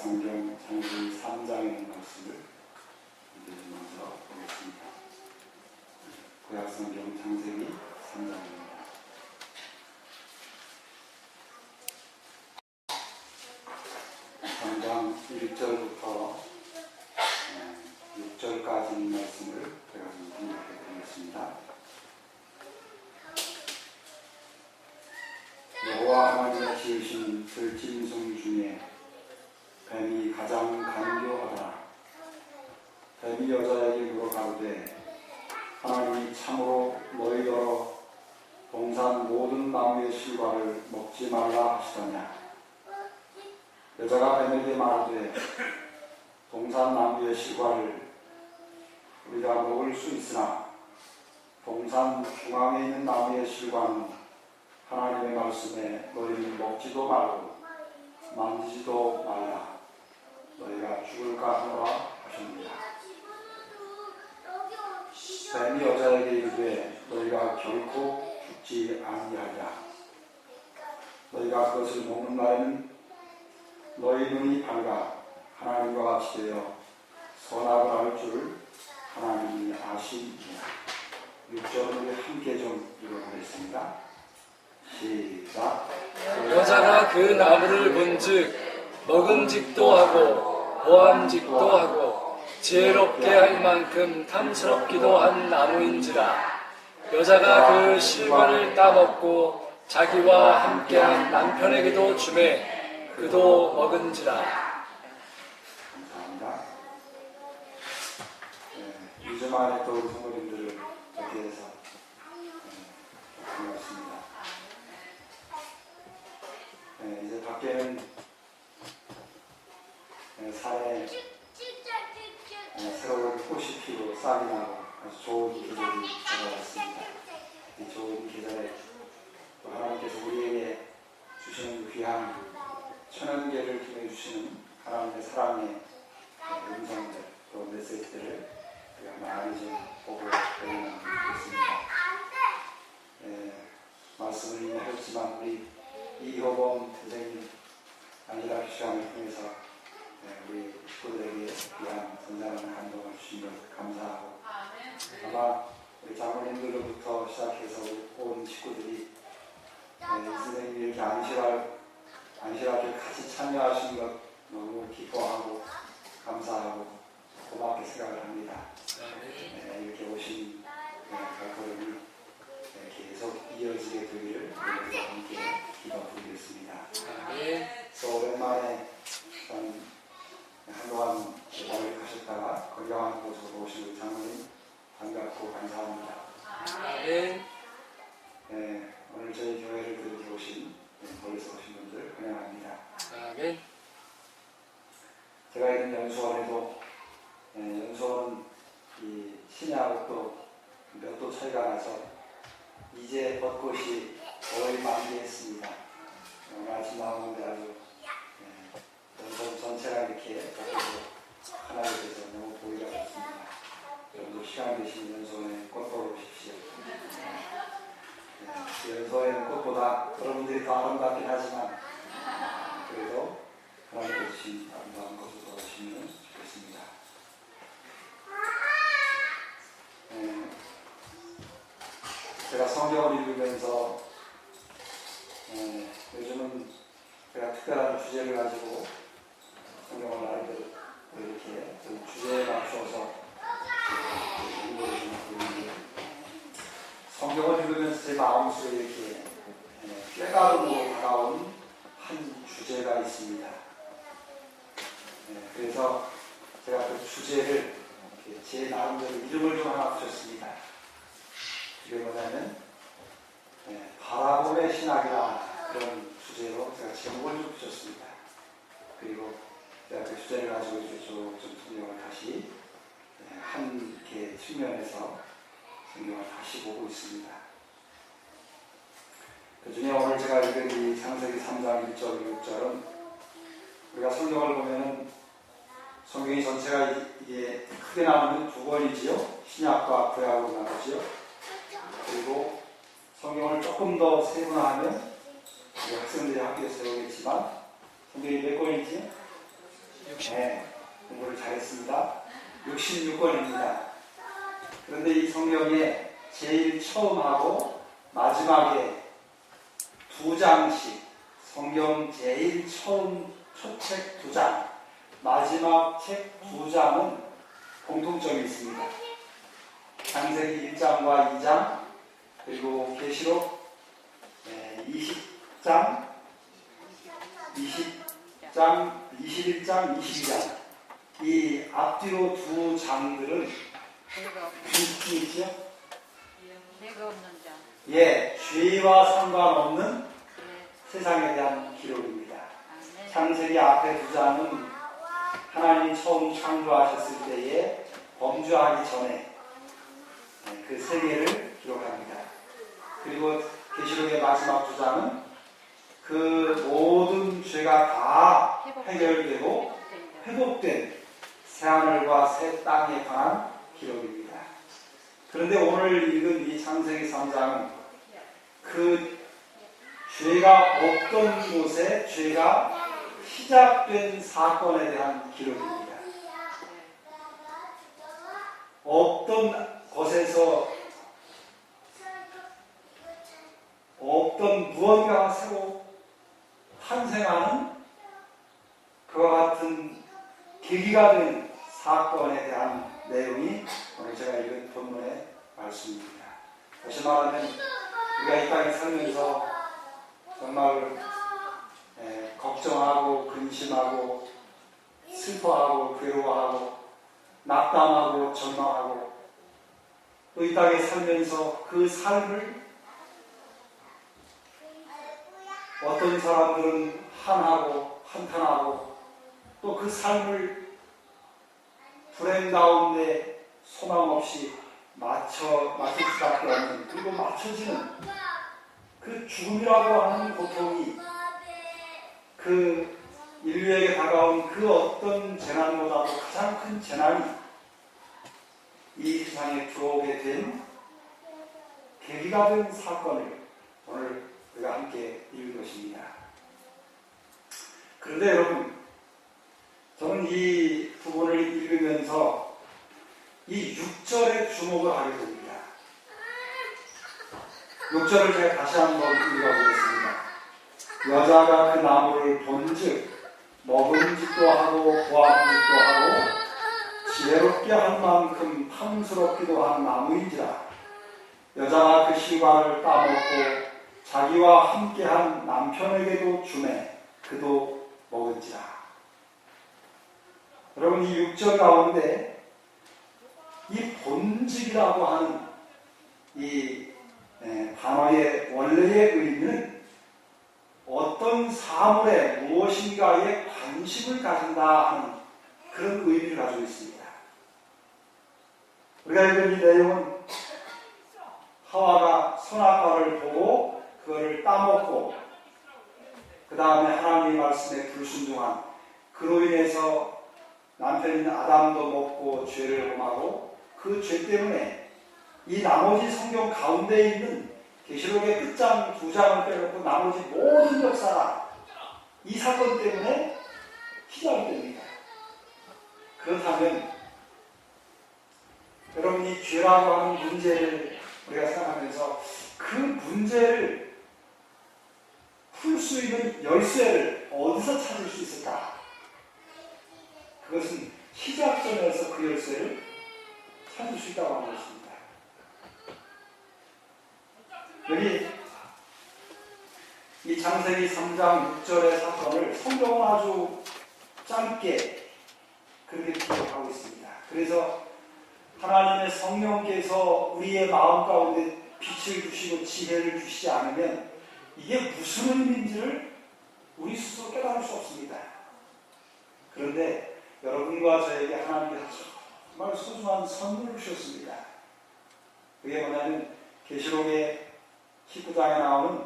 구약성경 창세기 3장의 말씀을 먼저 보겠습니다. 구약성경 창세기 3장입니다. 장 1절부터 6절까지 말씀을 제가 좀 공략해 드리겠습니다. 여호와 하나님이 지으신 들짐승 중에 뱀이 가장 간교하더라. 뱀이 여자에게 물어가로되 하나님이 참으로 너희더러 동산 모든 나무의 실과를 먹지 말라 하시더냐. 여자가 뱀에게 말하되 동산 나무의 실과를 우리가 먹을 수 있으나 동산 중앙에 있는 나무의 실과는 하나님의 말씀에 너희는 먹지도 말고 만지지도 말라. 너희가 죽을까 하노라 하십니다. 뱀이 여자에게 이르되 너희가 결코 죽지 아니하리라. 너희가 그것을 먹는 날에는 너희 눈이 밝아 하나님과 같이 되어 선악을 알 줄 하나님이 아시니라. 6절을 우리 함께 좀 읽어보겠습니다. 시작. 여자가 그 나무를 본즉 먹음직도 하고 보암직도 하고 지혜롭게 할 만큼 탐스럽기도 한 나무인지라. 여자가 그 실과를 따먹고 자기와 함께한 남편에게도 주매 그도 먹은지라. 감사합니다. 2주 만에 또 우리 성도님들을 이렇게 해서 반갑습니다. 이제 밖에는 산에 새로운 꽃이 피고 싹이 나고 아주 좋은 계절이 다가왔습니다. 이 좋은 계절에 또 하나님께서 우리에게 주시는 귀한 천연계를 통해 주시는 하나님의 사랑의 음성들 또 메시지들을 우리가 많이 좀 보고 배우면 좋겠습니다. 말씀을 이미 하였지만 우리 이효범 선생님 안일학 시간을 통해서 우리 식구들에게 귀한 선장을 감동을 주신 것 감사하고 아마 우리 장로님들로부터 시작해서 온 식구들이 선생님이 이렇게 안실하게 같이 참여하신 것 너무 기뻐하고 감사하고 고맙게 생각을 합니다. 이렇게 오신 걸음이 계속 이어지게 되기를 함께 기도드리겠습니다. 또 오랜만에 한동안 멀리 가셨다가 건강한 곳으로 오신 우리 장로님 반갑고 감사합니다. 오늘 저희 교회를 들으러 오신 멀리서 오신 분들 환영합니다. 제가 있는 연수원에도 연수원은 이 시내하고 또 몇 도 차이가 나서 이제 벚꽃이 거의 만개했습니다. 오늘 아침 나오는데 아주 연수원 전체가 이렇게 벚꽃으로 하나가 돼서 너무 보기가 좋습니다. 여러분도 시간 되시면 연수원에 꽃 보러 오십시오. 연수원에는 꽃보다 여러분들이 더 아름답긴 하지만 그래도 하나님께 주신 아름다운 것을 보시면 좋겠습니다. 제가 성경을 읽으면서 요즘은 제가 특별한 주제를 가지고 성경을 나름대로 이렇게 주제에 맞춰서 공부를 좀 하고 있는데 성경을 읽으면서 제 마음속에 이렇게 깨달음으로 다가온 한 주제가 있습니다. 그래서 제가 그 주제를 제 나름대로 이름을 좀 하나 붙였습니다. 그게 뭐냐면 바라봄의 신학이라 그런 주제로 제가 제목을 좀 붙였습니다. 그리고 제가 그 주제를 가지고 좀 성경을 다시 한 개 측면에서 성경을 다시 보고 있습니다. 그 중에 오늘 제가 읽은 이 창세기 3장 1절, 6절은 우리가 성경을 보면은 성경이 전체가 이게 크게 나누면 두 권이지요. 신약과 구약으로 나누지요. 그리고 성경을 조금 더 세분화하면 우리 학생들이 학교에서 배우겠지만 성경이 몇 권이지? 네, 공부를 잘했습니다. 66권입니다. 그런데 이 성경에 제일 처음하고 마지막에 2장씩, 성경 제일 처음 첫 책 2장, 마지막 책 2장은 공통점이 있습니다. 창세기 1장과 2장, 그리고 계시록 20장, 21장, 22장. 이 앞뒤로 2장들은 무슨 있죠? 죄가 없는 자. 예, 죄와 상관없는 세상에 대한 기록입니다. 창세기 앞에 2장은 하나님이 처음 창조하셨을 때에 범죄하기 전에 그 세계를 기록합니다. 그리고 계시록의 마지막 2장은 그 모든 죄가 다 해결되고 회복된 새하늘과 새 땅에 관한 기록입니다. 그런데 오늘 읽은 이 창세기 3장은 그 죄가 없던 곳에 죄가 시작된 사건에 대한 기록입니다. 없던 곳에서 없던 무언가가 새로 탄생하는 그와 같은 계기가 된 사건에 대한 내용이 오늘 제가 읽은 본문의 말씀입니다. 다시 말하면 우리가 이 땅에 살면서 정말 걱정하고 근심하고 슬퍼하고 괴로워하고 낙담하고 절망하고 또 이 땅에 살면서 그 삶을 어떤 사람들은 한탄하고 또 그 삶을 불행 가운데 소망 없이 맞출 수밖에 없는, 그리고 맞춰지는 그 죽음이라고 하는 고통이 그 인류에게 다가온 그 어떤 재난보다도 가장 큰 재난이 이 세상에 들어오게 된 계기가 된 사건을 오늘 우리가 함께 읽을 것입니다. 그런데 여러분, 저는 이 부분을 읽으면서 이 6절에 주목을 하게 됩니다. 6절을 제가 다시 한번 읽어보겠습니다. 여자가 그 나무를 본즉 먹음직도 하고 보암직도 하고 지혜롭게 할 만큼 탐스럽기도 한 나무인지라. 여자가 그 실과를 따먹고 자기와 함께한 남편에게도 주매 그도 먹은지라. 여러분, 이 6절 가운데 이 본직이라고 하는 이 단어의 원래의 의미는 어떤 사물에 무엇인가에 관심을 가진다 하는 그런 의미를 가지고 있습니다. 우리가 읽은 이 내용은 하와가 선악과를 보고 그거를 따먹고 그 다음에 하나님의 말씀에 불순종한, 그로 인해서 남편인 아담도 먹고 죄를 범하고 그 죄 때문에 이 나머지 성경 가운데에 있는 계시록의 끝장 2장을 빼놓고 나머지 모든 역사가 이 사건 때문에 시작이 됩니다. 그렇다면 여러분이 죄라고 하는 문제를 우리가 생각하면서 그 문제를 풀 수 있는 열쇠를 어디서 찾을 수 있을까? 그것은 시작점에서 그 열쇠를 찾을 수 있다고 하는 것입니다. 여기 이 창세기 3장 6절의 사건을 성경은 아주 짧게 그렇게 기록하고 있습니다. 그래서 하나님의 성령께서 우리의 마음 가운데 빛을 주시고 지혜를 주시지 않으면 이게 무슨 의미인지를 우리 스스로 깨달을 수 없습니다. 그런데 여러분과 저에게 하나님께서 정말 소중한 선물을 주셨습니다. 그게 뭐냐면 계시록의 19장에 나오는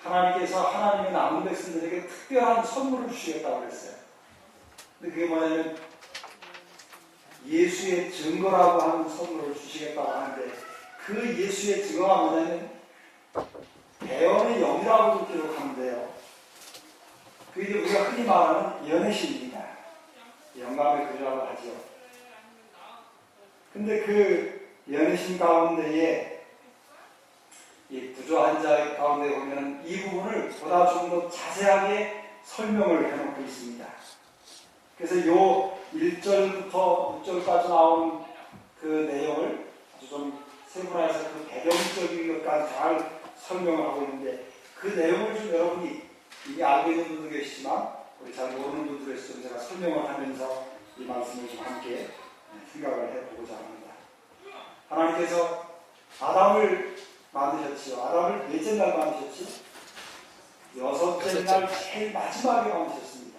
하나님께서 하나님의 남은 백성들에게 특별한 선물을 주시겠다고 그랬어요. 근데 그게 뭐냐면 예수의 증거라고 하는 선물을 주시겠다고 하는데, 그 예수의 증거가 뭐냐면 대언의 영이라고도 기록하는데요. 그게 우리가 흔히 말하는 연애신입니다. 영감의 글이라고 하지요. 근데 그 연신 가운데에 이 구조 한자 가운데 보면 이 부분을 보다 좀 더 자세하게 설명을 해놓고 있습니다. 그래서 요 1절부터 6절까지 나온 그 내용을 아주 좀 세분화해서 그 배경적인 것까지 잘 설명을 하고 있는데 그 내용을 좀 여러분이 이미 알고 있는 분도 계시지만 우리 잘 모르는 분들에서 좀 제가 설명을 하면서 이 말씀을 좀 함께 생각을 해보고자 합니다. 하나님께서 아담을 만드셨지요. 아담을 몇째 날 만드셨지? 여섯째 날 제일 마지막에 만드셨습니다.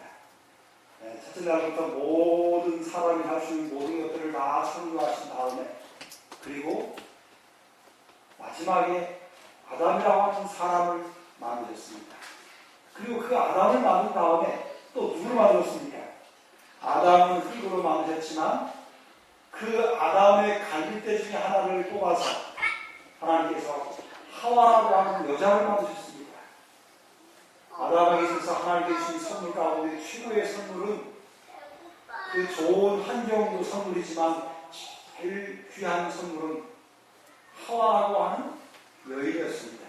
첫째 날부터 모든 사람이 할 수 있는 모든 것들을 다 창조하신 다음에 그리고 마지막에 아담이라고 하는 사람을 만드셨습니다. 그리고 그 아담을 만든 다음에 또 누구를 만들었습니까? 아담은 흙으로 만드셨지만 그 아담의 갈빗대 중에 하나를 뽑아서 하나님께서 하와라고 하는 여자를 만드셨습니다. 아담에게 있어서 하나님께 주신 선물 가운데 최고의 선물은 그 좋은 환경도 선물이지만 제일 귀한 선물은 하와라고 하는 여인이었습니다.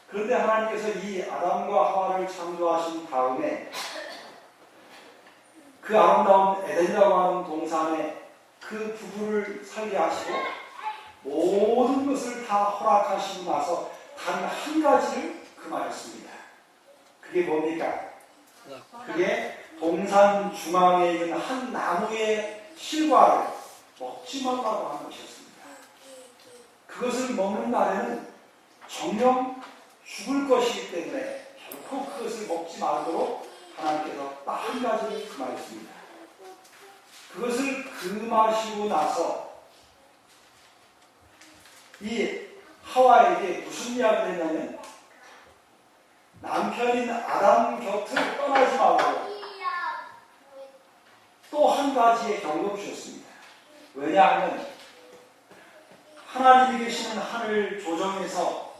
그런데 하나님께서 이 아담과 하와를 창조하신 다음에 그 아름다운 에덴이라고 하는 동산에 그 부부를 살게 하시고 모든 것을 다 허락하시고 나서 단 한 가지를 금하였습니다. 그게 뭡니까? 그게 동산 중앙에 있는 한 나무의 실과를 먹지 말라고 하는 것이었습니다. 그것을 먹는 날에는 정령 죽을 것이기 때문에 결코 그것을 먹지 말도록 하나님께서 딱 한 가지를 금하였습니다. 그것을 금하시고 나서 이 하와에게 무슨 이야기를 했냐면 남편인 아담 곁을 떠나지 말고 또 한 가지의 경고를 주셨습니다. 왜냐하면 하나님이 계시는 하늘 조정에서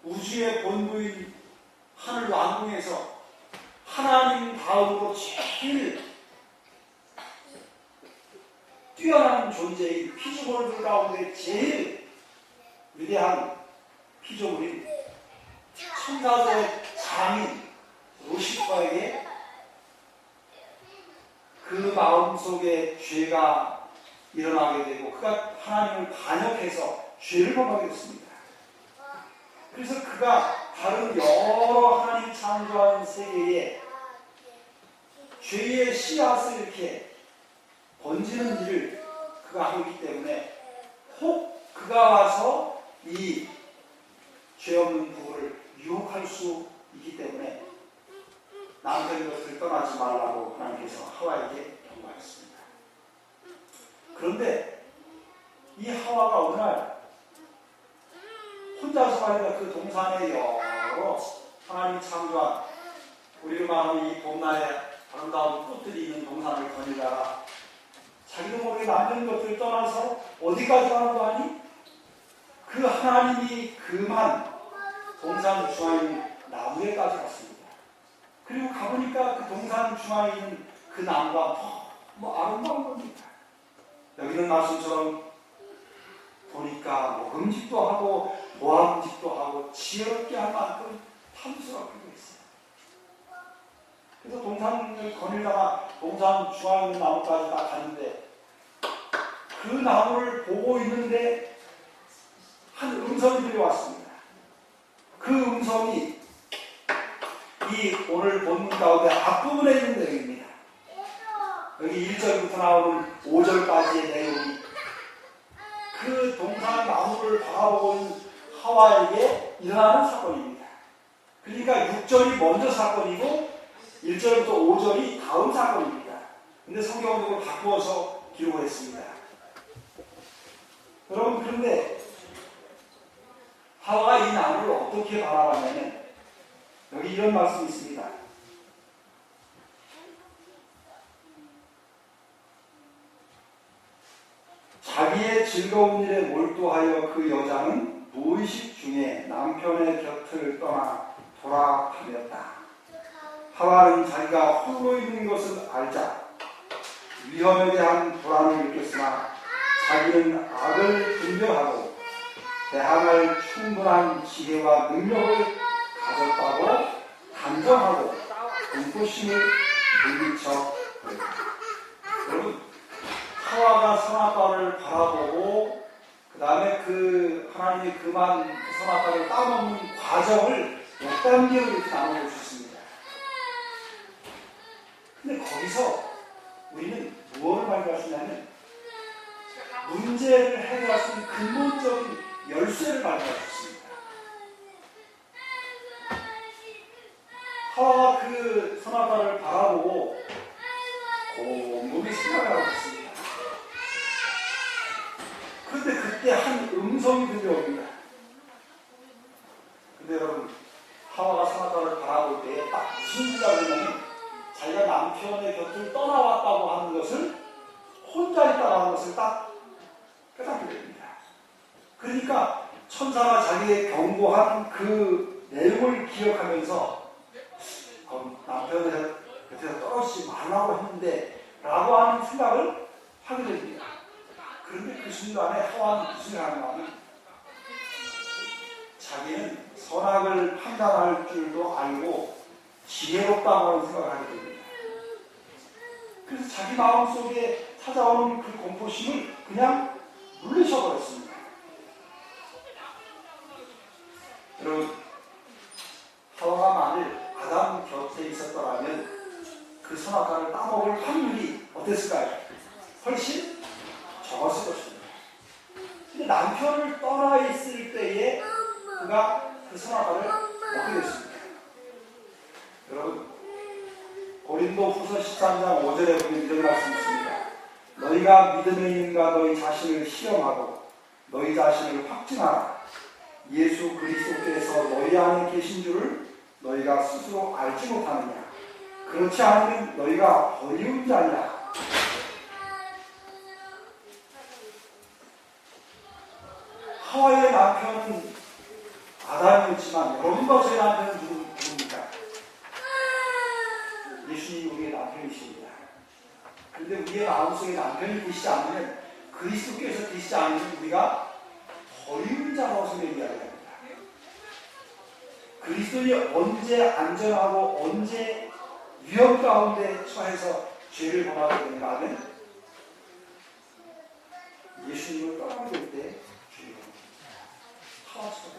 우주의 본부인 하늘 왕궁에서 하나님 다음으로 제일 뛰어난 존재인 피조물들 가운데 제일 위대한 피조물인 천사들의 장인 루시퍼에게 그 마음속에 죄가 일어나게 되고 그가 하나님을 반역해서 죄를 범하게 됐습니다. 그래서 그가 다른 여러 하나님 창조한 세계에 죄의 씨앗을 이렇게 번지는 일을 그가 하고 있기 때문에 혹 그가 와서 이 죄 없는 부부를 유혹할 수 있기 때문에 남편의 것을 떠나지 말라고 하나님께서 하와에게 경고하였습니다. 그런데 이 하와가 어느 날 혼자서 아니라 그 동산에 여러 하나님이 창조한 우리로 말하면 이 봄날에 아름다운 꽃들이 있는 동산을 거닐다가 자기도 모르게 남는 것들을 떠나서 어디까지 가는 거 아니? 그 하나님이 금한 동산 중앙에 있는 나무에까지 갔습니다. 그리고 가보니까 그 동산 중앙에 있는 그 나무가 너무 아름다운 겁니다. 여기는 말씀처럼 보니까 먹음직도 하고 보암직도 하고 지혜롭게 할 만큼 탐스럽게 있어요. 그래서 동산을 거닐다가 동산 중앙에 있는 나무까지 딱 갔는데 그 나무를 보고 있는데 한 음성이 들려왔습니다. 그 음성이 이 오늘 본문 가운데 앞부분에 있는 내용입니다. 여기 1절부터 나오는 5절까지의 내용이 그 동산 나무를 바라보고 있는 하와에게 일어나는 사건입니다. 그러니까 6절이 먼저 사건이고 1절부터 5절이 다음 사건입니다. 근데 성경적으로 바꾸어서 기록했습니다. 여러분, 그런데 하와가 이 나무를 어떻게 바라봤냐면 여기 이런 말씀이 있습니다. 자기의 즐거운 일에 몰두하여 그 여자는 무의식 중에 남편의 곁을 떠나 돌아다녔다. 하와는 자기가 홀로 있는 것을 알자 위험에 대한 불안을 느꼈으나 자기는 악을 분별하고 대항할 충분한 지혜와 능력을 가졌다고 단정하고 공포심을 물리쳐 버립니다. 여러분, 하와가 선악과를 바라보고 그 다음에 그 하나님이 그만 그 선악과를 따먹는 과정을 6단계로 이렇게 나눠볼 수 있습니다. 근데 거기서 우리는 무엇을 발견할 수 있냐면 문제를 해결할 수 있는 근본적인 열쇠를 발견할 수 있습니다. 하와가 그 선악과를 바라보고 곰곰이 생각을 하고 있습니다. 그런데 그때 한 음성이 들려옵니다. 근데 여러분, 하와가 선악과를 바라볼 때 딱 무슨 생각을 했냐면 자기가 남편의 곁을 떠나왔다고 하는 것을 혼자 있다고 하는 것을 딱 깨닫게 됩니다. 그러니까 천사가 자기의 경고한 그 내용을 기억하면서 남편의 곁에서 떨어지지 말라고 했는데 라고 하는 생각을 하게 됩니다. 그런데 그 순간에 하와는 무슨 생각을 하냐면 자기는 선악을 판단할 줄도 알고 지혜롭다고 하는 생각을 하게 됩니다. 그래서 자기 마음속에 찾아오는 그 공포심을 그냥 물리쳐버렸습니다. 여러분, 하와가 만일 아담 곁에 있었더라면 그 선악과를 따먹을 확률이 어땠을까요? 훨씬 적었을 것입니다. 근데 남편을 떠나 있을 때에 그가 그 선악과를 먹게 됐습니다. 여러분, 고린도 후서 13장 5절에 보면 이런 말씀이 있습니다. 너희가 믿음에 있는가 너희 자신을 시험하고 너희 자신을 확증하라. 예수 그리스도께서 너희 안에 계신 줄을 너희가 스스로 알지 못하느냐. 그렇지 않으면 너희가 버리운 자냐. 하와의 남편은 아담이었지만 여러분과 제 남편은 누굽니까? 예수님이 우리의 남편이십니다. 그런데 우리의 마음속에 남편이 계시지 않으면 그리스도께서 계시지 않으면 우리가 버리운 자라고 성경이 이야기합니다. 그리스도인이 언제 안전하고 언제 위험 가운데 처해서 죄를 범하게 되는가 하면 예수님을 떠나게 될 때 죄를 범합니다.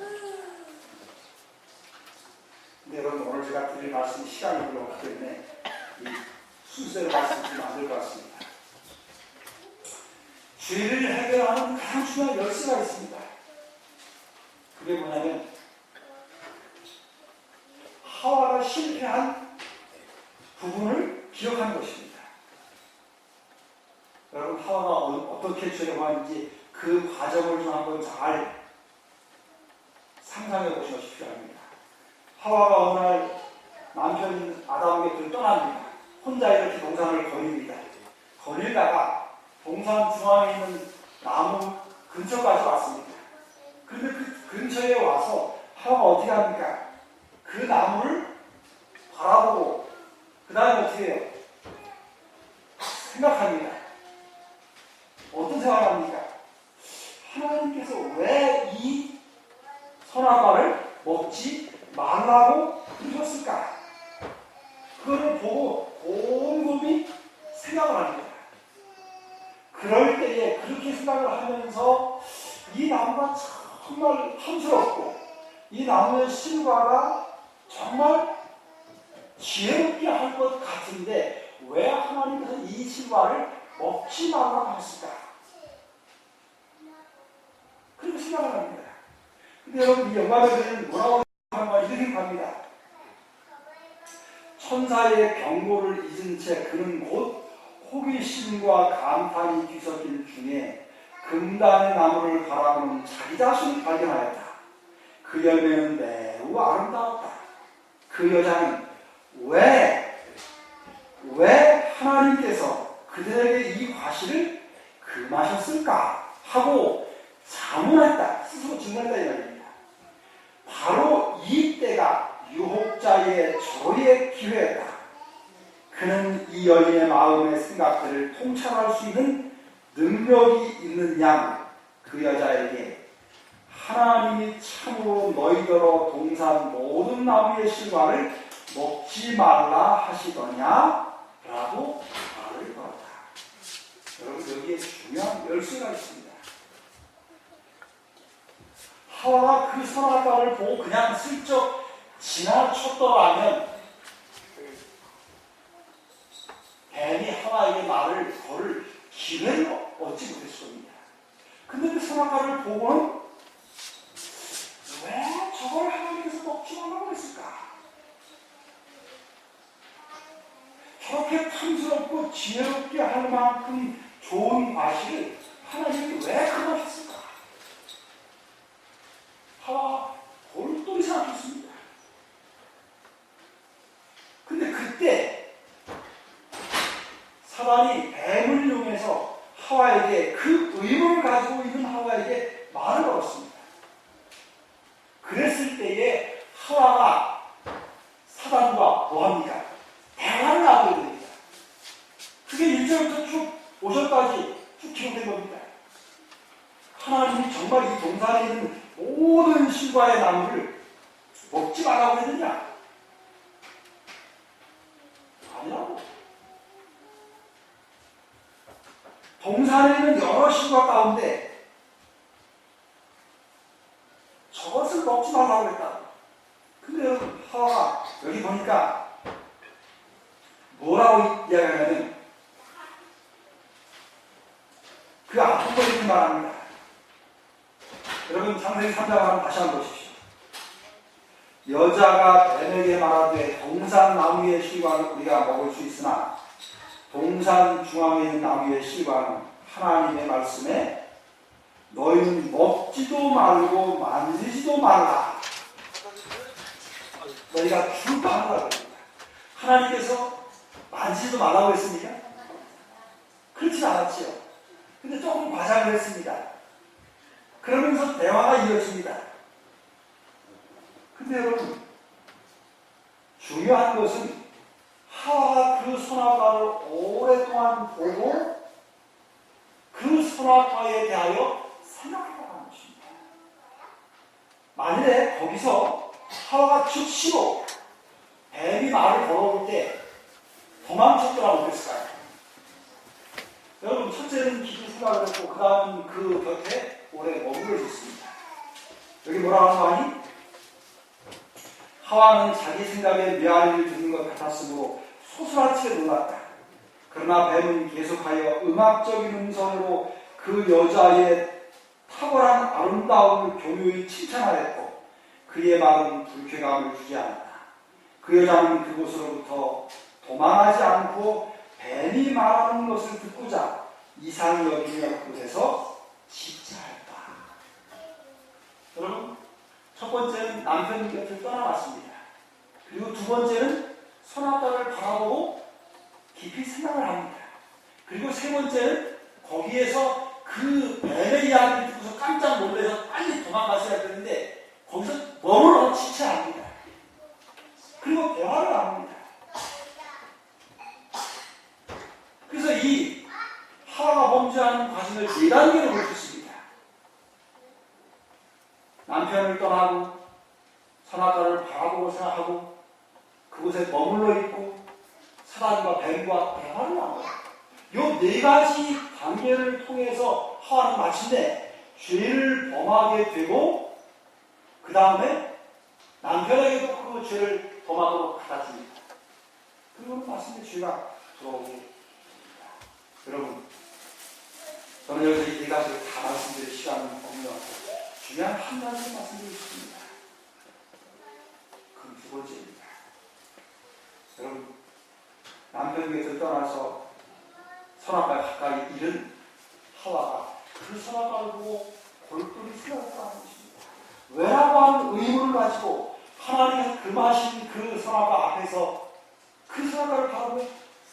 근데 여러분, 오늘 제가 드릴 말씀이 시간이 별로 없기 때문에 이 순서의 말씀을 안 될 것 같습니다. 죄를 해결하는 가장 중요한 열쇠가 있습니다. 그게 뭐냐면 하와가 실패한 부분을 기억하는 것입니다. 여러분, 하와가 어떻게 죄를 범하는지 그 과정을 좀 한번 잘 상상해 보시는 것이 필요합니다. 하와가 어느 날 남편인 아담에게 떠납니다. 혼자 이렇게 동산을 거닙니다. 거닐다가 동산 중앙에 있는 나무 근처까지 왔습니다. 그런데 그 근처에 와서 하와가 어떻게 합니까? 그 나무를 바라보고 그 다음에 어떻게 해요? 생각합니다. 어떤 생각을 합니까? 하나님께서 왜 이 선악과를 먹지 말라고 그러셨을까? 그거를 보고 곰곰이 생각을 합니다. 그럴 때에 그렇게 생각을 하면서 이 나무가 정말 탐스럽고 이 나무의 실과가 정말 지혜롭게 할 것 같은데 왜 하나님께서 이 실과를 먹지 말라고 했을까? 그렇게 생각을 합니다. 근데 여러분, 이 영감에서는 뭐라고 하는가 이렇게 합니다. 천사의 경고를 잊은 채 그는 곧 호기심과 감탄이 뒤섞인 중에 금단의 나무를 바라보는 자기 자신을 발견하였다. 그 열매는 매우 아름다웠다. 그 여자는 왜 하나님께서 그들에게 이 과실을 금하셨을까 하고 자문했다. 스스로 증명했다 이 말입니다. 바로 이때가 유혹자의 절호의 기회였다. 그는 이 여인의 마음의 생각들을 통찰할 수 있는 능력이 있는 양 그 여자에게 하나님이 참으로 너희더러 동산 모든 나무의 실과를 먹지 말라 하시더냐? 라고 말을 걸었다. 여러분 여기에 중요한 열쇠가 있습니다. 하와가 그 선악과를 보고 그냥 슬쩍 지나쳤더라면 뱀이 하와에게 말을 걸을 기회를 얻지 못했을 겁니다. 근데 그 선악과를 보고는 왜 저걸 하나님께서 먹지 말라고 했을까? 저렇게 탐스럽고 지혜롭게 할 만큼 좋은 과실을 하나님이 왜 그러셨을까? 하와가 골똘히 생각했습니다. 근데 그때 사단이 뱀을 이용해서 하와에게 그 의문을 가지고 있는 하와에게 말을 걸었습니다. 그랬을 때에 하와가 사단과 뭐합니까? 대화를 나누게 됩니다. 그게 1절부터 쭉 5절까지 쭉 기록된 겁니다. 하나님이 정말 이 동산에 있는 모든 실과의 나무를 먹지 말라고 했느냐? 아니라고. 동산에 있는 여러 실과 가운데 저것을 먹지 말라고 했다. 근데 여러분, 하와가 여기 보니까 뭐라고 이야기하냐면 그 아픈 걸 이렇게 말합니다. 여러분 창세기 3장을 다시 한번 보십시오. 여자가 뱀에게 말하되 동산 나무의 실과는 우리가 먹을 수 있으나 동산 중앙에 있는 나무의 실과는 하나님의 말씀에 너희는 먹지도 말고 만지지도 말라. 너희가 죽을까 하라고 합니다. 하나님께서 만지지도 말라고 했습니까? 그렇지 않았지요. 근데 조금 과장을 했습니다. 그러면서 대화가 이어집니다. 근데 여러분, 중요한 것은 하와가 그 선악과를 오랫동안 보고 그 선악과에 대하여 생각해보라는 것입니다. 만일에 거기서 하와가 즉시로 뱀이 말을 걸어올 때 도망쳤더라면 어땠을까요? 여러분, 첫째는 깊이 생각을 했고 그 다음은 그 곁에 오래 머물러 있었습니다. 여기 뭐라고 하는 거 아니? 하와는 자기 생각에 메아리를 듣는 것 같았으므로 소스라치게 놀랐다. 그러나 뱀은 계속하여 음악적인 음성으로 그 여자의 탁월한 아름다움을 교묘히 칭찬하였고 그의 말은 불쾌감을 주지 않았다. 그 여자는 그곳으로부터 도망하지 않고 뱀이 말하는 것을 듣고자 이상히 여기며 그곳에서 집자했다. 여러분, 첫 번째는 남편 곁을 떠나왔습니다. 그리고 두 번째는 선악과를 바라보고 깊이 생각을 합니다. 그리고 세 번째는 거기에서 그 뱀의 이야기를 듣고서 깜짝 놀라서 빨리 도망가셔야 되는데 거기서 머물러 지체합니다. 그리고 대화를 나눕니다. 그래서 이 하와가 범죄하는 과정을 4단계로 볼 수 있습니다. 남편을 떠나고 선악과를 바라보고 생각하고 그곳에 머물러 있고 사단과 뱀과 대화를 나눠요. 이 4가지 단계를 통해서 하와는 마침내 죄를 범하게 되고 그 다음에 남편에게도 그 죄를 범하도록 받아줍니다. 그리고 마침내 죄가 들어오게 됩니다. 여러분, 저는 여기서 이 4가지를 다 말씀드릴 시간은 없는 것 같아요. 중요한 한 가지를 말씀드리겠습니다. 그럼 두 번째입니다. 여러분, 남편 곁을 떠나서 선악과에 가까이 이른 하와가 그 선악과를 보고 골똘히 생각했다는 것입니다. 왜라고 하는 의문을 가지고 하나님의 금하신 그 선악과 앞에서 그 선악과를 바라보며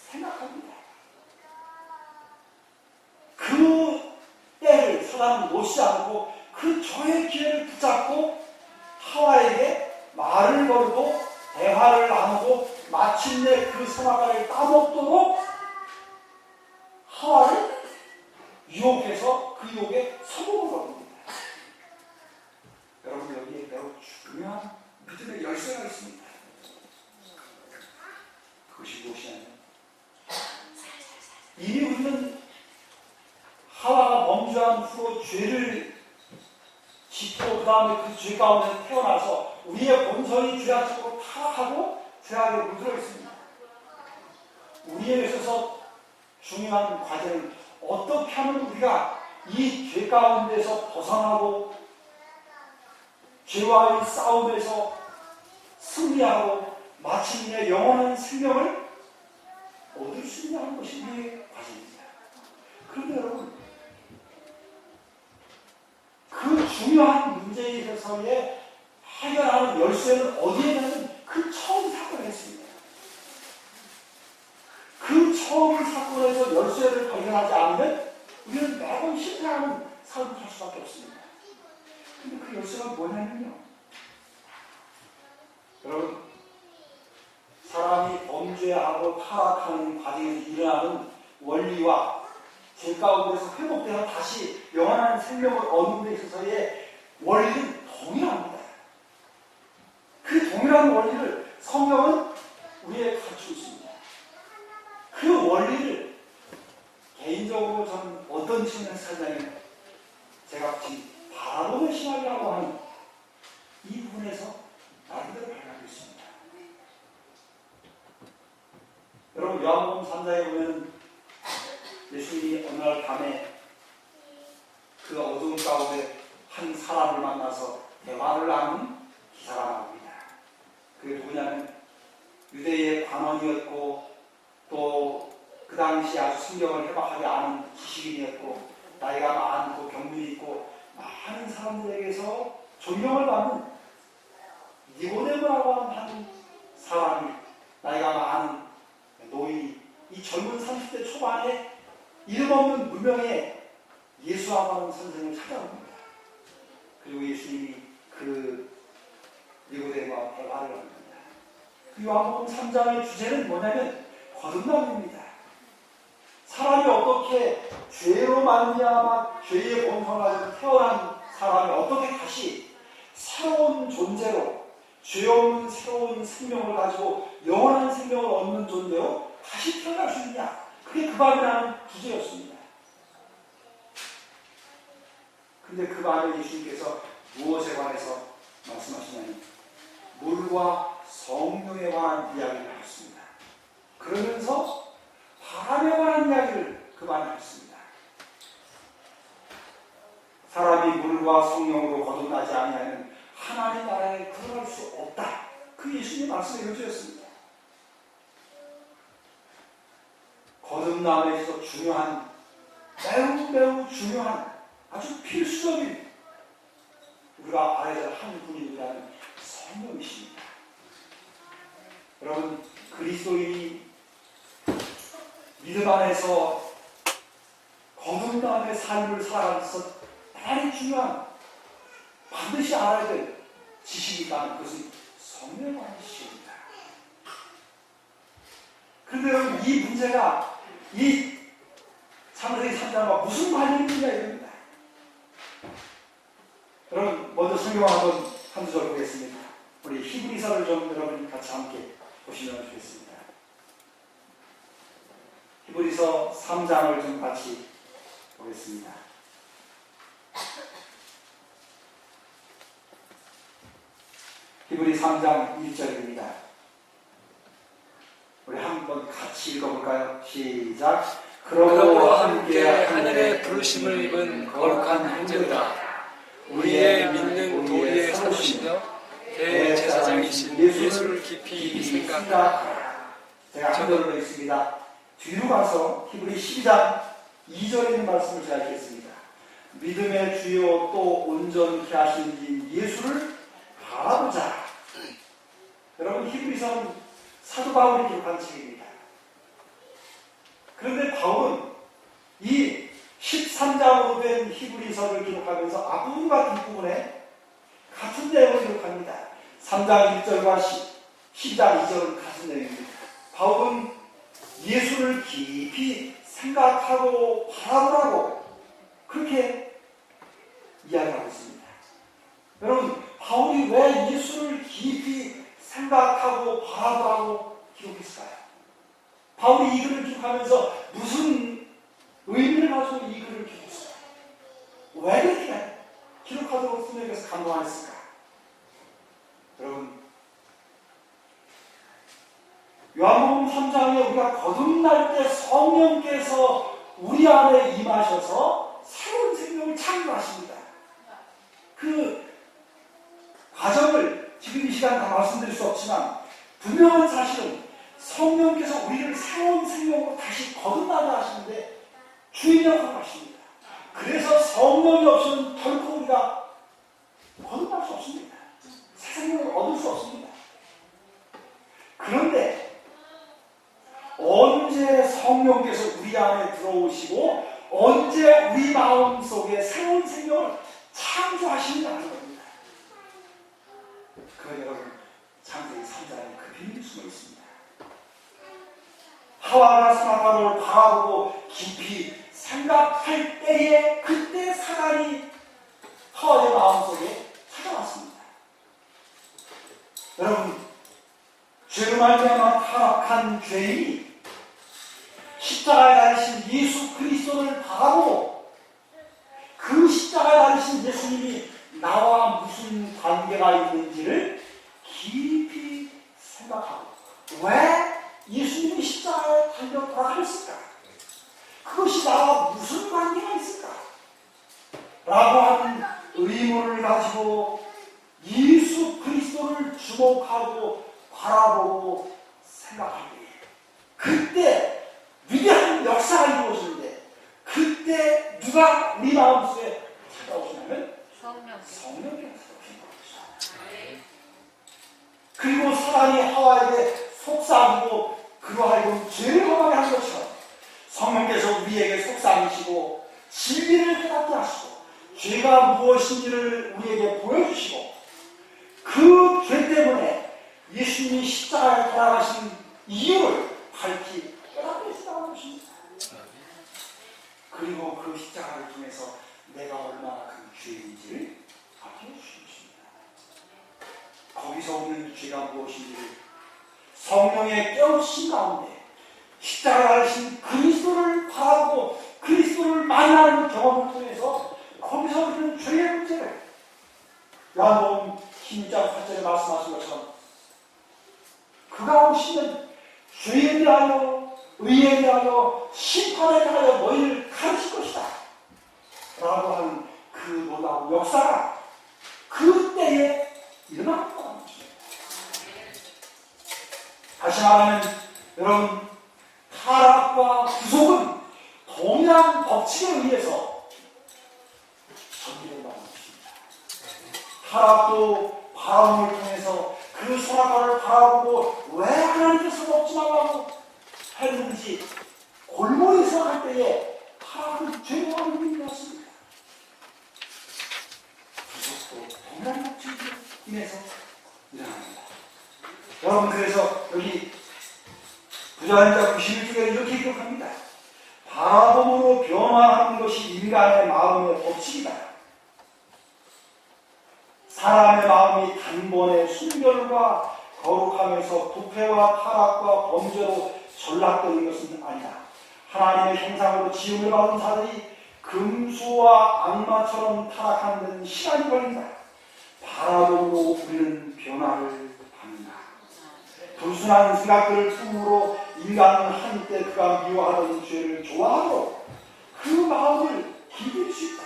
생각합니다. 그 때를 사단은 놓지 않고 그 저의 기회를 붙잡고 하와에게 말을 걸고 대화를 나누고 마침내 그 선악과를 따먹도록 하와를 유혹해서 그 유혹에 성공을 거둡니다. 여러분, 여기에 매우 중요한 믿음의 열쇠가 있습니다. 그것이 무엇이냐면, 이미 우리는 하와가 범죄한 후로 죄를 짓고 그 다음에 그 죄 가운데 태어나서 우리의 본성이 죄악적으로 타락하고 죄악에 물들어 있습니다. 우리에게 있어서 중요한 과제는 어떻게 하면 우리가 이 죄 가운데서 벗어나고 죄와의 싸움에서 승리하고 마침내 영원한 생명을 얻을 수 있냐는 것이 우리의 과제입니다. 그런데 여러분, 그 중요한 문제에 있어서의 해결하는 열쇠는 어디에 있냐면 그 처음 사건에 있습니다. 그 처음 사건에서 열쇠를 발견하지 않으면 우리는 매번 실패하는 삶을 살 수밖에 없습니다. 근데 그 열쇠가 뭐냐면요, 여러분, 사람이 범죄하고 타락하는 과정에서 일어나는 원리와 죄 가운데서 회복되어 다시 영원한 생명을 얻는 데 있어서의 원리는 동일합니다. 그 동일한 원리를 성경은 우리에게 가르치고 있습니다. 그 원리를 개인적으로 저는 어떤 측면에서 찾냐면, 제가 지금 바라보는 신학이라고 하는 이 부분에서 나름대로 발견하고 있습니다. 여러분, 요한복음 3장에 보면 예수님이 어느 날 밤에 그 어두운 가운데 한 사람을 만나서 대화를 나눈 기사가 나옵니다. 그게 누구냐면 유대의 관원이었고 또 그 당시 아주 성경을 해박하게 아는 지식인이었고 나이가 많고 경륜이 있고 많은 사람들에게서 존경을 받는 니고데모라고 하는 한 사람이, 나이가 많은 노인이 이 젊은 30대 초반에 이름 없는 무명의 예수라고 하는 선생을 찾아옵니다. 그리고 예수님이 그 니고데모와 대화를 합니다. 그 요한복음 3장의 주제는 뭐냐면 거듭남입니다. 사람이 어떻게 죄로 말미암아 죄의 본성을 가지고 태어난 사람이 어떻게 다시 새로운 존재로, 죄 없는 새로운 생명을 가지고 영원한 생명을 얻는 존재로 다시 태어날 수 있느냐, 그게 그 밤이라는 주제였습니다. 근데 그 밤에 예수님께서 무엇에 관해서 말씀하시냐면 물과 성령에 관한 이야기를 하셨습니다. 그러면서 바람에 관한 이야기를 그 밤에 하셨습니다. 사람이 물과 성령으로 거듭나지 아니하면 하나님 나라에 들어갈 수 없다. 그 예수님의 말씀의 요지였습니다. 거듭남에 있어서 중요한, 매우 중요한, 아주 필수적인 우리가 알아야 할 한 분이 누구냐면 성령이십니다. 여러분, 그리스도인이 믿음 안에서 거듭남의 삶을 살아가면서 대단히 중요한, 반드시 알아야 될 지식이 있다면 그것은 성령에 관한 지식입니다. 그런데 여러분, 이 문제가 이 창세기 3장과 무슨 관련이 있느냐 이겁니다. 여러분, 먼저 성경 한두 절 보겠습니다. 우리 히브리서를 좀 여러분 같이 함께 보시면 좋겠습니다. 히브리서 3장을 좀 같이 보겠습니다. 히브리 3장 1절입니다. 우리 한번 같이 읽어볼까요? 시작. 그러므로 함께 하늘의 부르심을 입은 거룩한 형제들아, 우리의 믿는 도리에 서시며 대제사장이신 예수를 깊이 생각하라. 제가 한글로 읽습니다. 뒤로 가서 히브리 12장 2절에 있는 말씀을 제가 읽겠습니다. 믿음의 주요 또 온전케 하신 예수를 바라보자. 여러분, 히브리서는 사도 바울이 기록한 책입니다. 그런데 바울은 이 13장으로 된 히브리서를 기록하면서 앞부분과 뒷부분에 같은 내용을 기록합니다. 3장 1절과 12장 2절 같은 내용입니다. 바울은 예수를 깊이 생각하고 바라보라고 그렇게 이야기하고 있습니다. 여러분, 바울이 왜 예수를 깊이 생각하고 바라보라고 기록했을까요? 바울이 이 글을 기록하면서 무슨 의미를 가지고 이 글을 기록했을까요? 왜 그렇게 기록하도록 스님께서 감동하였을까? 여러분, 요한복음 3장에 우리가 거듭날 때 성령께서 우리 안에 임하셔서 새로운 생명을 창조하십니다. 그 과정을 지금 이 시간 다 말씀드릴 수 없지만 분명한 사실은 성령께서 우리를 새로운 생명으로 다시 거듭나게 하시는데 주인 역할을 하십니다. 그래서 성령이 없이는 결코 우리가 거듭날 수 없습니다. 새 생명을 얻을 수 없습니다. 그런데 언제 성령께서 우리 안에 들어오시고 언제 우리 마음속에 새로운 생명을 창조하시느냐는 겁니다. 그건 여러분 창세기 3장에 그 비밀이 숨어 있습니다. 하와가 사단을 바라보고 깊이 생각할 때에 그때 사단이 하와의 마음속에 찾아왔습니다. 여러분, 죄로 말미암아 타락한 죄인이 십자가에 달리신 예수 그리스도를 바라보고 그 십자가에 달리신 예수님이 나와 무슨 관계가 있는지를 깊이 생각하고 왜 예수님이 십자가에 달려 돌아가셨을까? 그것이 나와 무슨 관계가 있을까? 라고 하는 의문을 가지고 예수 그리스도를 주목하고 바라보고 생각할 때 그때 위대한 역사가 이루어지는데 그때 누가 우리 마음속에 찾아오시냐면 성령께서 찾아오신 것이죠. 그리고 사단이 하와에게 속삭이고 그로 하여금 죄를 범하게 한 것처럼 성령께서 우리에게 속삭이시고 진리를 깨닫게 하시고 죄가 무엇인지를 우리에게 보여주시고 그 죄 때문에 예수님이 십자가에 돌아가신 이유를 밝히 깨닫게 해주시다는 것입니다. 그리고 그 십자가를 통해서 내가 얼마나 큰 죄인지를 알게 해주신 것입니다. 거기서 오는 죄가 무엇인지를 성령의 깨우친 가운데 십자가를 하신 그리스도를 바라보고 그리스도를 만나는 경험을 통해서 거기서 우리는 죄의 문제를 요한복음 16장 8절에 말씀하신 것처럼 그가 오시면 죄에 대하여 의에 대하여 심판에 대하여 너희를 가르칠 것이다 라고 하는 그 놀라운 역사가 그때에 일어났다는 것입니다. 다시 말하면 여러분 타락과 구속은 동일한 법칙에 의해서 전개된다는 것입니다. 타락도 바람을 통해서 그 선악과를 바라보고 왜 하나님께서 먹지 말라고 했는지 골몰이 생각할 때에 타락은 죄와 의미였습니다. 구속도 동일한 법칙에 인해서 일어납니다. 여러분 그래서 여기 부자연자 91쪽에 이렇게 기록합니다. 바라봄으로 변화하는 것이 인간의 마음의 법칙이다. 사람의 마음이 단번에 순결과 거룩함에서 부패와 타락과 범죄로 전락되는 것은 아니다. 하나님의 형상으로 지음을 받은 자들이 금수와 악마처럼 타락하는 데는 시간이 걸린다. 바라봄으로 우리는 변화를 받는다. 불순한 생각들을 품으로 인간은 한때 그가 미워하던 죄를 좋아하고 그 마음을 기댈 수 있다.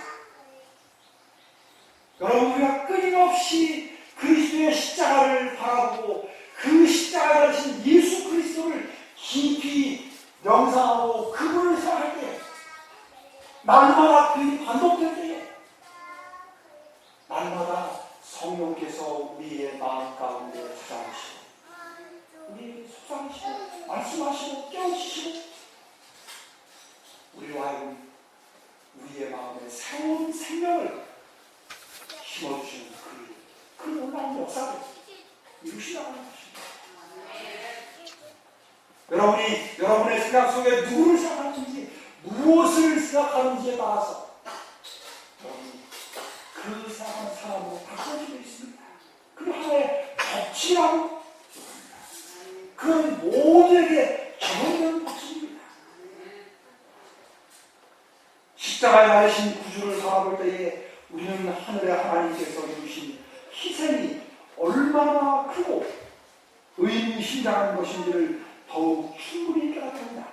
여러분 우리가 끊임없이 그리스도의 십자가를 바라보고 그 십자가에 달리신 예수 그리스도를 깊이 명상하고 그분을 생각할 때 날마다 그의 반복될 때에 날마다 성령께서 우리의 마음 가운데 찾아오시고 우리에게 속삭이시고 말씀하시고 깨우치시고 우리와 하여금 우리의 마음에 새로운 생명을 심어주시는 그 놀라운 역사를 이루시라고 하는 것입니다. 여러분이 여러분의 생각 속에 누구를 생각하는지, 무엇을 생각하는지에 따라서 여러분이 그 생각하는 사람으로 바꿔지고 있습니다. 그 하나의 법칙이라고 그건 모두에게 적용되는 법칙입니다. 십자가에 달리신 구주를 살아볼 때에 우리는 하늘의 하나님께서 주신 희생이 얼마나 크고 의미심장한 것인지를 더욱 충분히 깨닫습니다.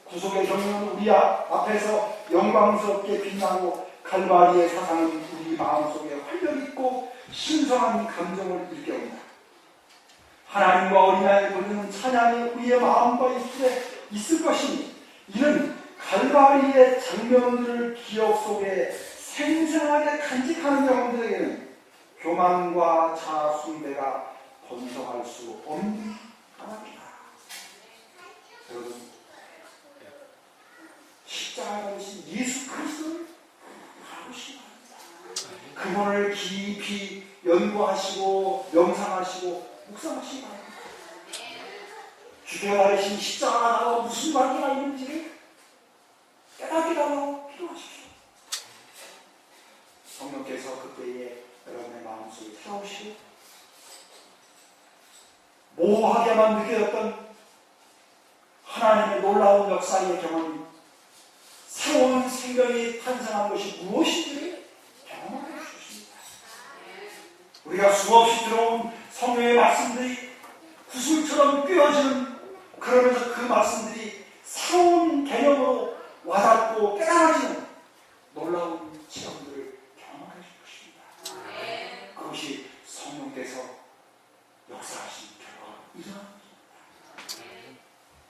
구속의 경륜은 우리 앞에서 영광스럽게 빛나고 칼바리의 사상은 우리 마음속에 활력있고 신성한 감정을 일깨웁니다. 하나님과 어린아이를 부르는 찬양이 우리의 마음과 입술에 있을 것이니 이는 칼바리의 장면들을 기억 속에 생생하게 간직하는 영혼들에게는 교만과 자아숭배가 번성할 수 없는 하나입니다. 여러분, 십자가에 달리신 예수 그리스도를 알아보시기 바랍니다. 그분을 깊이 연구하시고 명상하시고 묵상하시기 바랍니다. 주께 달리신 십자가가 나와 무슨 관계가 있는지 깨닫게 달라고 기도하십시오. 성령께서 그때에 여러분의 마음속에 들어오시고 모호하게만 느껴졌던 하나님의 놀라운 역사의 경험이 새로운 생명이 탄생한 것이 무엇인지 경험하게 해주십니다. 우리가 수없이 들어온 성령의 말씀들이 구슬처럼 꿰어지는, 그러면서 그 말씀들이 새로운 개념으로 와닿고 깨달아지는 놀라운 체험들을 경험하게 해줄 것입니다. 그것이 성령께서 역사하신 결과가 일어납니다.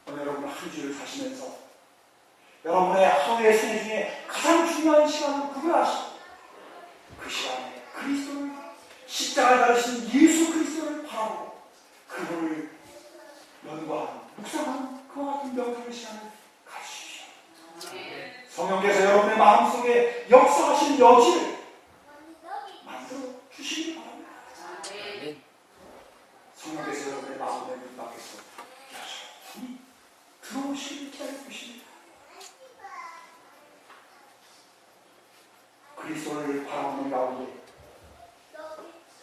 오늘 여러분 한 주를 사시면서 여러분의 하루의 생애 중에 가장 중요한 시간을 구별하시고 그 시간에 그리스도를, 십자가에 달리신 예수 그리스도를 바라보고 그분을 연구하는, 묵상하는 그와 같은 명상의 시간을 가지십시오. 성령께서 여러분의 마음속에 역사하신 여지를 만들어 주시기 바랍니다. 성령께서 여러분의 마음의 문 밖에서 여전히 들어오시길 기다리고 계십니다. 그리스도를 바라보는 가운데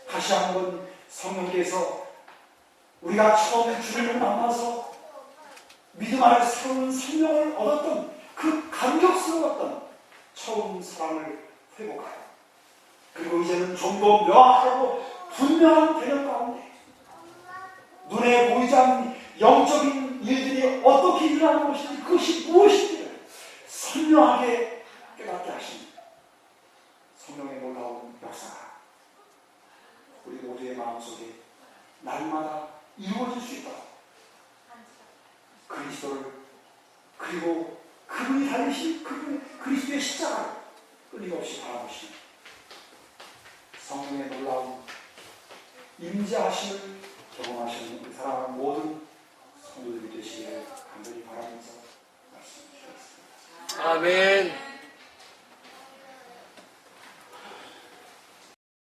다시 한번 성령께서 우리가 처음 주님을 만나서 믿음 안에 새로운 생명을 얻었던 그 감격스러웠던 처음 사랑을 회복하여, 그리고 이제는 좀 더 명확하고 분명한 개념 가운데 눈에 보이지 않는 영적인 일들이 어떻게 일어나는 것인지, 그것이 무엇인지를 선명하게 깨닫게 하십니다. 성령의 놀라운 역사가 우리 모두의 마음속에 날마다 이루어질 수 있도록 그리스도를, 그리고 그분이 달리신 그리스도의 십자가를 끊임없이 바라보시는 성령의 놀라운 임재하심을 경험하시는 우리 사랑하는 모든 성도들이 되시기를 간절히 바라면서 말씀드리겠습니다. 아멘.